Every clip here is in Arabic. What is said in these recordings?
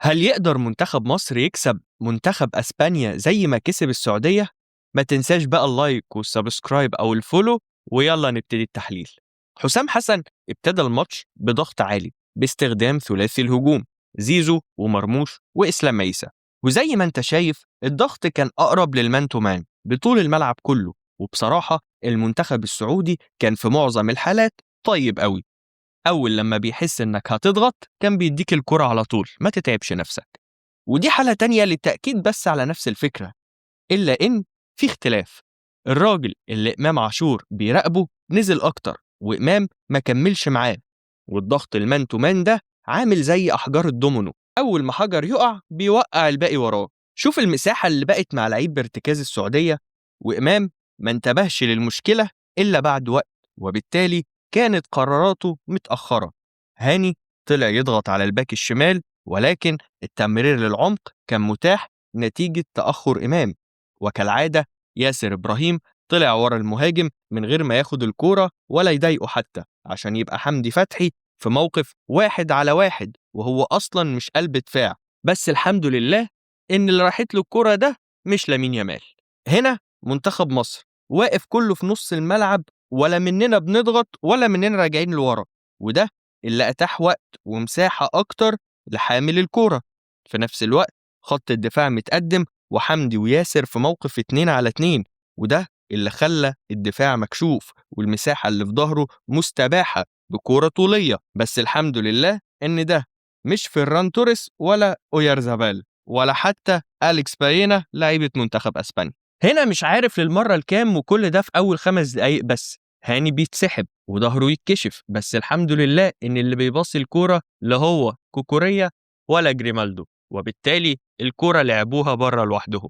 هل يقدر منتخب مصر يكسب منتخب أسبانيا زي ما كسب السعودية؟ ما تنساش بقى اللايك والسبسكرايب أو الفولو، ويلا نبتدي التحليل. حسام حسن ابتدى الماتش بضغط عالي باستخدام ثلاثي الهجوم: زيزو ومرموش وإسلام عيسى. وزي ما انت شايف الضغط كان أقرب للمان تو مان بطول الملعب كله. وبصراحة المنتخب السعودي كان في معظم الحالات طيب قوي. أول لما بيحس إنك هتضغط كان بيديك الكرة على طول، ما تتعبش نفسك. ودي حالة تانية للتأكيد بس على نفس الفكرة، إلا إن في اختلاف. الراجل اللي إمام عاشور بيراقبه نزل أكتر، وإمام ما كملش معاه. والضغط المان تو مان ده عامل زي أحجار الدومينو، أول ما حجر يقع بيوقع الباقي وراه. شوف المساحة اللي بقت مع لعيب بارتكاز السعودية، وإمام ما انتبهش للمشكلة إلا بعد وقت، وبالتالي كانت قراراته متأخرة. هاني طلع يضغط على الباك الشمال، ولكن التمرير للعمق كان متاح نتيجة تأخر إمام. وكالعادة ياسر إبراهيم طلع ورا المهاجم من غير ما ياخد الكورة ولا يضايقه حتى، عشان يبقى حمدي فتحي في موقف 1 على 1 وهو أصلا مش قلب دفاع. بس الحمد لله إن اللي راحت له الكورة ده مش لامين يامال. هنا منتخب مصر واقف كله في نص الملعب، ولا مننا بنضغط ولا مننا راجعين لورا، وده اللي أتاح وقت ومساحة أكتر لحامل الكورة. في نفس الوقت خط الدفاع متقدم، وحمدي وياسر في موقف 2 على 2، وده اللي خلى الدفاع مكشوف والمساحة اللي في ظهره مستباحة بكورة طولية. بس الحمد لله إن ده مش فيران توريس ولا أويارزابال ولا حتى أليكس باينا لعيبة منتخب أسبانيا. هنا مش عارف للمرة الكام، وكل ده في أول 5 دقايق بس. هاني بيتسحب وظهره يتكشف، بس الحمد لله إن اللي بيباصي الكورة لا هو كوكوريا ولا جريمالدو، وبالتالي الكورة لعبوها بره لوحدهم.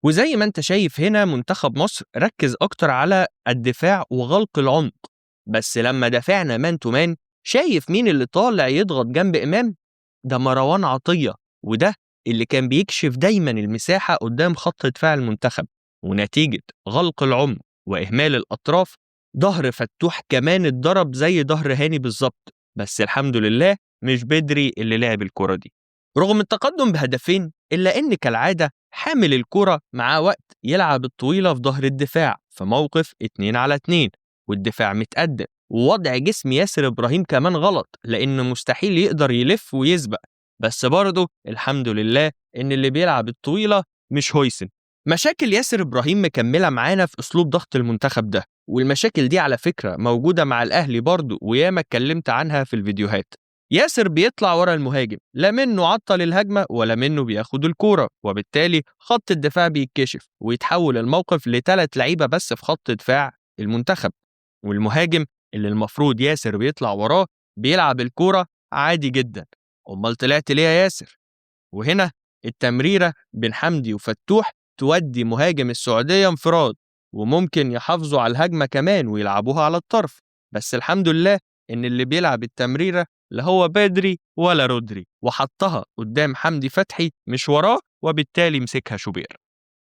وزي ما انت شايف هنا منتخب مصر ركز أكتر على الدفاع وغلق العمق. بس لما دافعنا مان تو مان، شايف مين اللي طالع يضغط جنب إمام؟ ده مروان عطية، وده اللي كان بيكشف دايما المساحة قدام خط دفاع المنتخب. ونتيجة غلق العمق وإهمال الأطراف، ظهر فتوح كمان اتضرب زي ظهر هاني بالظبط. بس الحمد لله مش بدري اللي لعب الكرة دي. رغم التقدم بهدفين، إلا إن كالعادة حامل الكرة معاه وقت يلعب الطويلة في ظهر الدفاع في موقف 2 على 2، والدفاع متقدم. ووضع جسم ياسر إبراهيم كمان غلط، لأنه مستحيل يقدر يلف ويسبق. بس برضه الحمد لله إن اللي بيلعب الطويلة مش هويسن. مشاكل ياسر إبراهيم مكملة معانا في أسلوب ضغط المنتخب ده، والمشاكل دي على فكرة موجودة مع الأهلي برضه، وياما اتكلمت عنها في الفيديوهات. ياسر بيطلع ورا المهاجم، لا منه عطل الهجمة ولا منه بياخد الكورة، وبالتالي خط الدفاع بيتكشف ويتحول الموقف ل3 لعيبة بس في خط دفاع المنتخب. والمهاجم اللي المفروض ياسر بيطلع وراه بيلعب الكورة عادي جدا. أمال طلعت ليه يا ياسر؟ وهنا التمريرة بين حمدي وفتوح تودي مهاجم السعودية انفراد، وممكن يحافظوا على الهجمة كمان ويلعبوها على الطرف. بس الحمد لله إن اللي بيلعب التمريرة لا هو بدري ولا رودري، وحطها قدام حمدي فتحي مش وراه، وبالتالي مسكها شوبير.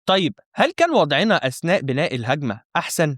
طيب هل كان وضعنا أثناء بناء الهجمة أحسن؟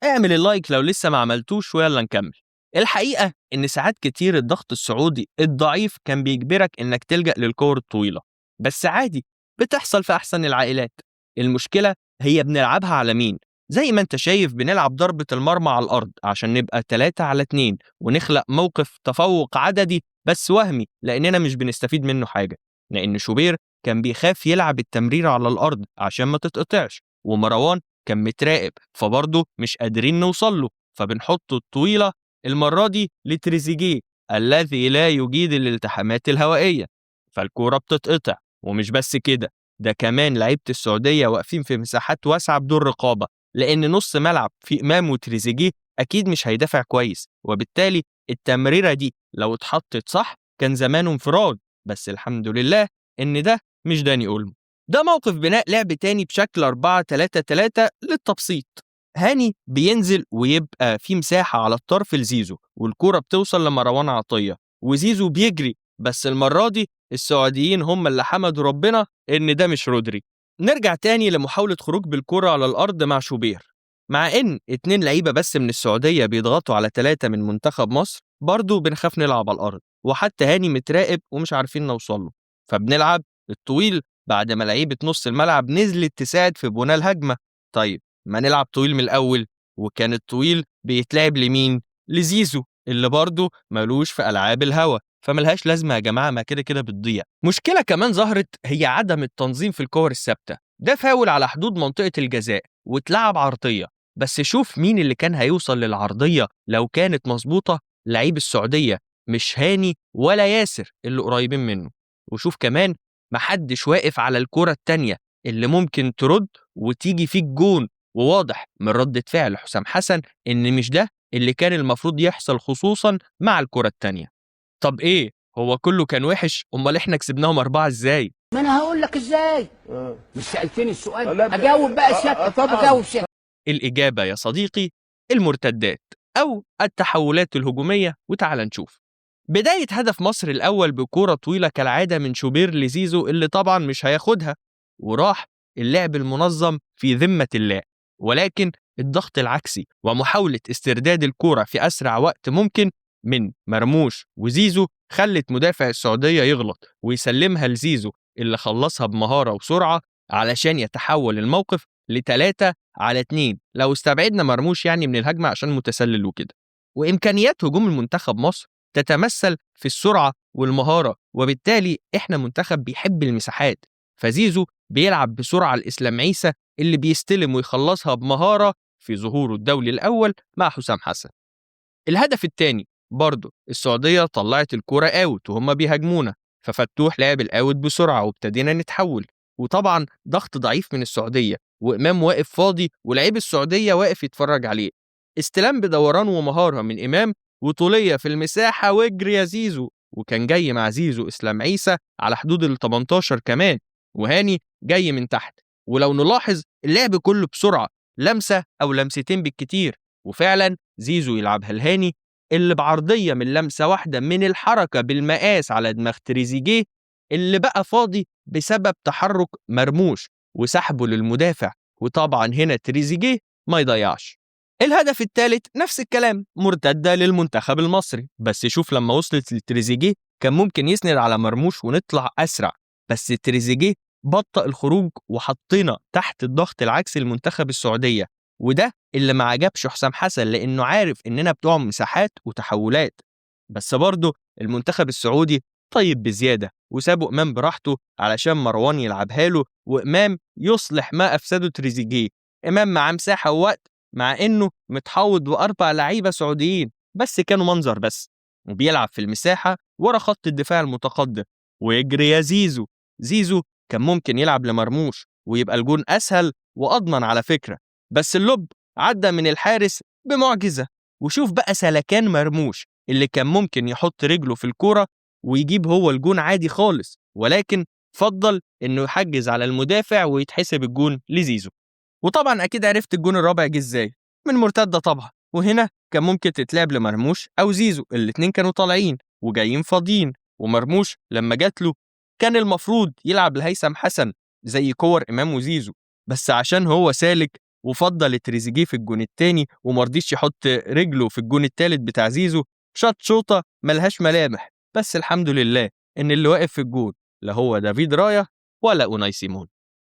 اعمل اللايك لو لسه ما عملتوش ويلا نكمل. الحقيقة إن ساعات كتير الضغط السعودي الضعيف كان بيجبرك إنك تلجأ للكور الطويلة، بس عادي بتحصل في أحسن العائلات. المشكلة هي بنلعبها على مين؟ زي ما انت شايف بنلعب ضربة المرمى على الأرض عشان نبقى 3 على 2 ونخلق موقف تفوق عددي بس وهمي، لأننا مش بنستفيد منه حاجة. لأن شوبير كان بيخاف يلعب التمرير على الأرض عشان ما تتقطعش، ومروان كان متراقب فبرضه مش قادرين نوصل له، فبنحط الطويلة المرة دي لتريزيجيه الذي لا يجيد الالتحامات الهوائية، فالكورة بتتقطع. ومش بس كده، ده كمان لعيبة السعودية واقفين في مساحات واسعة بدون رقابة، لأن نص ملعب في إمام وتريزيجيه أكيد مش هيدافع كويس، وبالتالي التمريرة دي لو اتحطت صح كان زمانه انفراد. بس الحمد لله إن ده مش داني أولمو. ده موقف بناء لعب تاني بشكل 4-3-3 للتبسيط. هاني بينزل ويبقى في مساحة على الطرف لزيزو، والكورة بتوصل لمروان عطية، وزيزو بيجري. بس المرة دي السعوديين هم اللي حمدوا ربنا إن ده مش رودري. نرجع تاني لمحاولة خروج بالكرة على الأرض مع شوبير. مع إن 2 لعيبة بس من السعودية بيضغطوا على 3 من منتخب مصر، برضو بنخاف نلعب على الأرض، وحتى هاني متراقب ومش عارفين نوصله. فبنلعب الطويل بعد ما لعيبة نص الملعب نزلت تساعد في بناء الهجمة. طيب ما نلعب طويل من الأول، وكان الطويل بيتلعب لمين؟ لزيزو اللي برضه ملوش في ألعاب الهوا، فملهاش لازمة يا جماعة، ما كده كده بتضيع. مشكلة كمان ظهرت هي عدم التنظيم في الكور الثابتة. ده فاول على حدود منطقة الجزاء واتلعب عرضية، بس شوف مين اللي كان هيوصل للعرضية لو كانت مظبوطة؟ لعيب السعودية، مش هاني ولا ياسر اللي قريبين منه. وشوف كمان محدش واقف على الكرة التانية اللي ممكن ترد وتيجي فيك جون، وواضح من ردة فعل حسام حسن إن مش ده اللي كان المفروض يحصل، خصوصا مع الكرة التانية. طب إيه؟ هو كله كان وحش؟ أمال إحنا كسبناهم 4 إزاي؟ ما انا هقول لك ازاي. مش سألتني السؤال؟ اجاوب بقى سيادتك. اجاوب سيادتك. الإجابة يا صديقي المرتدات أو التحولات الهجومية. وتعال نشوف بداية هدف مصر الأول بكرة طويلة كالعادة من شوبير لزيزو اللي طبعا مش هياخدها، وراح اللعب المنظم في ذمة الله، ولكن الضغط العكسي ومحاولة استرداد الكرة في أسرع وقت ممكن من مرموش وزيزو خلت مدافع السعودية يغلط ويسلمها لزيزو اللي خلصها بمهارة وسرعة علشان يتحول الموقف ل3-2 لو استبعدنا مرموش يعني من الهجمة عشان متسلل وكده. وإمكانيات هجوم المنتخب مصر تتمثل في السرعة والمهارة، وبالتالي إحنا منتخب بيحب المساحات، فزيزو بيلعب بسرعة الإسلام عيسى اللي بيستلم ويخلصها بمهارة في ظهوره الدولي الأول مع حسام حسن. الهدف الثاني برضه السعودية طلعت الكرة اوت وهم بيهاجمونا، ففتوح لعب الاوت بسرعة وابتدينا نتحول، وطبعا ضغط ضعيف من السعودية وإمام واقف فاضي ولعيب السعودية واقف يتفرج عليه. استلام بدوران ومهارة من إمام وطولية في المساحة واجري يا زيزو، وكان جاي مع زيزو إسلام عيسى على حدود ال 18 كمان، وهاني جاي من تحت. ولو نلاحظ اللعب كله بسرعة، لمسة أو لمستين بالكتير، وفعلا زيزو يلعبها لهاني اللي بعرضية من لمسة واحدة من الحركة بالمقاس على دماغ تريزيجيه اللي بقى فاضي بسبب تحرك مرموش وسحبه للمدافع، وطبعا هنا تريزيجيه ما يضيعش. الهدف الثالث نفس الكلام، مرتدة للمنتخب المصري، بس شوف لما وصلت لتريزيجيه كان ممكن يسند على مرموش ونطلع أسرع، بس تريزيجيه بطأ الخروج وحطينا تحت الضغط العكسي المنتخب السعودية، وده اللي ما عجبش حسام حسن لأنه عارف إننا بتوع مساحات وتحولات. بس برضه المنتخب السعودي طيب بزيادة وسابوا إمام براحته علشان مروان يلعبها له، وإمام يصلح ما أفسده تريزيجيه. إمام معاه مساحة ووقت مع إنه متحوط ب4 لعيبة سعوديين بس كانوا منظر بس، وبيلعب في المساحة ورا خط الدفاع المتقدم. ويجري يا زيزو، زيزو كان ممكن يلعب لمرموش ويبقى الجون أسهل وأضمن على فكرة، بس اللوب عدى من الحارس بمعجزة. وشوف بقى سلكان مرموش اللي كان ممكن يحط رجله في الكرة ويجيب هو الجون عادي خالص، ولكن فضل إنه يحجز على المدافع ويتحسب الجون لزيزو. وطبعا أكيد عرفت الجون الرابع جه إزاي، من مرتدة طبعا، وهنا كان ممكن تتلعب لمرموش أو زيزو، الاتنين كانوا طالعين وجايين فاضيين، ومرموش لما جات له كان المفروض يلعب لهيثم حسن زي كور إمام وزيزو، بس عشان هو سالك وفضل تريزيجيه في الجون التاني ومرضيش يحط رجله في الجون التالت بتاع زيزو، شاط شوطة ملهاش ملامح. بس الحمد لله إن اللي واقف في الجون لا هو دافيد رايا ولا أوناي سيمون.